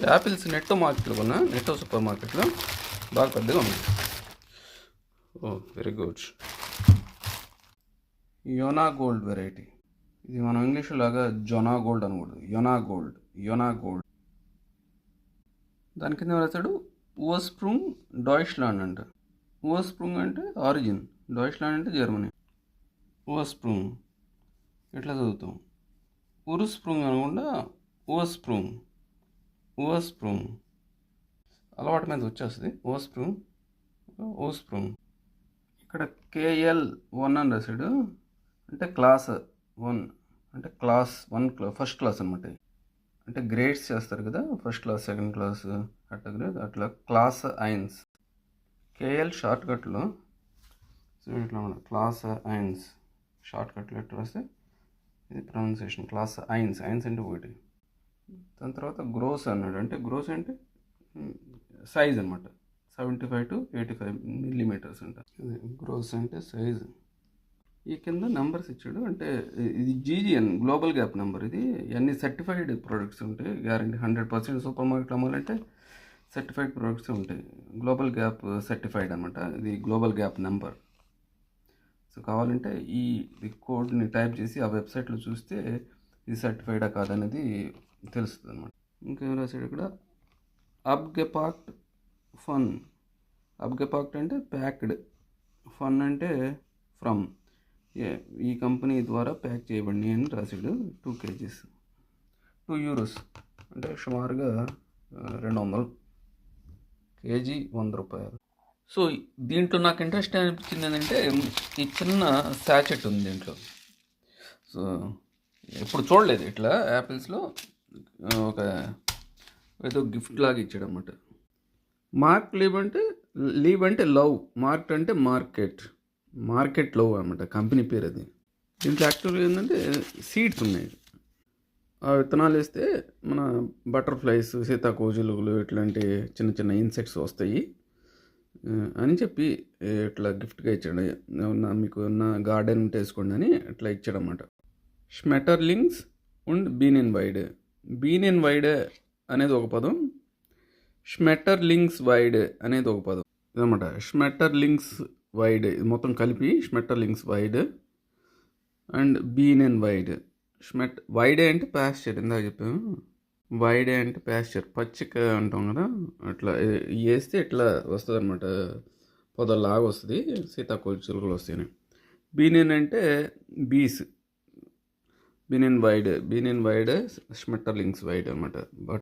Apples నెట్టో మార్కెట్లో కొన్నా, నెట్టో super మార్కెట్లో బాగా పెద్దగా ఉంది. ఓ వెరీ గుడ్. యోనా గోల్డ్ వెరైటీ. ఇది మనం ఇంగ్లీష్ లాగా జొనా గోల్డ్ అనకూడదు, యోనా గోల్డ్, యోనా గోల్డ్. దాని కింద రాశాడు ఊర్స్ప్రూంగ్ డాయిచ్లాండ్ అంట. ఊర్స్ప్రూంగ్ అంటే ఆరిజిన్, డాయిచ్లాండ్ అంటే జర్మనీ. ఊర్స్ప్రూంగ్ ఎట్లా చదువుతాం? ఉరుస్ప్రూంగ్ అనకుండా ఊర్స్ప్రూంగ్, ఊర్స్ప్రూంగ్ అలవాటు మీద వచ్చేస్తుంది. ఊర్స్ప్రూంగ్, ఊర్స్ప్రూంగ్. ఇక్కడ KL1 అని రాశాడు, అంటే క్లాస్ 1, అంటే క్లాస్ 1 ఫస్ట్ క్లాస్ అనమాట. అంటే గ్రేడ్స్ చేస్తారు కదా, ఫస్ట్ క్లాస్, సెకండ్ క్లాస్ అట్లా గ్రేడ్, అట్లా క్లాస్ 1. KL షార్ట్ కట్లో, సో ఇట్లా మన క్లాస్ 1 షార్ట్ కట్లో ఎట్లా రాస్తే ఇది ప్రొనౌన్సియేషన్ క్లాస్ 1, 1 అంటే 1. దాని తర్వాత గ్రోస్ అన్నాడు, అంటే గ్రోస్ అంటే సైజ్ అనమాట, 75 to 85 millimeters అంట. ఇది గ్రోస్ అంటే సైజ్. ఈ కింద నెంబర్స్ ఇచ్చాడు, అంటే ఇది GGN గ్లోబల్ గ్యాప్ నెంబర్. ఇది అన్ని సర్టిఫైడ్ ప్రోడక్ట్స్ ఉంటాయి, గ్యారంటీ 100%. సూపర్ మార్కెట్ అమ్మాలంటే సర్టిఫైడ్ ప్రోడక్ట్స్ ఉంటాయి, గ్లోబల్ గ్యాప్ సర్టిఫైడ్ అనమాట. ఇది గ్లోబల్ గ్యాప్ నెంబర్. సో కావాలంటే ఈ కోడ్ని టైప్ చేసి ఆ వెబ్సైట్లో చూస్తే ఇది సర్టిఫైడా కాదనేది తెలుస్తుంది అనమాట. ఇంకేం రాశాడు ఇక్కడ, అబ్గెపాక్ట్ ఫన్. అబ్గెపాక్ట్ అంటే ప్యాక్డ్, ఫన్ అంటే ఫ్రమ్, ఈ కంపెనీ ద్వారా ప్యాక్ చేయబడి అని రాశాడు. 2 kgs, 2 euros అంటే సుమారుగా 200, కేజీ 100 రూపాయలు. సో దీంట్లో నాకు ఇంట్రెస్ట్ అనిపించింది ఏంటంటే, ఈ చిన్న శాచెట్ ఉంది దీంట్లో. సో ఎప్పుడు చూడలేదు ఇట్లా యాపిల్స్లో, ఒక ఏదో గిఫ్ట్ లాగా ఇచ్చాడు అనమాట. మార్క్ లీవ్ అంటే లవ్, మార్క్ అంటే మార్కెట్ లవ్ అనమాట, కంపెనీ పేరు అది. దీంట్లో యాక్చువల్గా ఏంటంటే సీడ్స్ ఉన్నాయి, ఆ విత్తనాలు వేస్తే మన బటర్ఫ్లైస్, సీతాకోజులుగులు ఇట్లాంటి చిన్న చిన్న ఇన్సెక్ట్స్ వస్తాయి అని చెప్పి ఇట్లా గిఫ్ట్గా ఇచ్చాడు. మీకు ఉన్న గార్డెన్ వేసుకోండి అని ఇట్లా ఇచ్చాడనమాట. షమెటర్లింగ్స్ అండ్ బీన్ ఇన్ వైడ్ అనేది ఒక పదం, షమెటర్లింగ్స్ వైడ్ అనేది ఒక పదం ఇదన్నమాట. షమెటర్లింగ్స్ వైడ్ మొత్తం కలిపి షమెటర్లింగ్స్ వైడ్ అండ్ బీన్ ఇన్ వైడ్. వైడే అంటే ప్యాస్చర్, ఇందాక చెప్పాము. వైడే అంటే ప్యాస్చర్, పచ్చిక అంటాం కదా, అట్లా వేస్తే ఇట్లా వస్తుంది అనమాట, పొదల్లాగా వస్తుంది, సీతాకోజులుగులు వస్తాయి. బీనియన్ అంటే బీస్, బీనియన్ వైడ్, షమెటర్లింగ్స్ వైడ్ అనమాట. బట్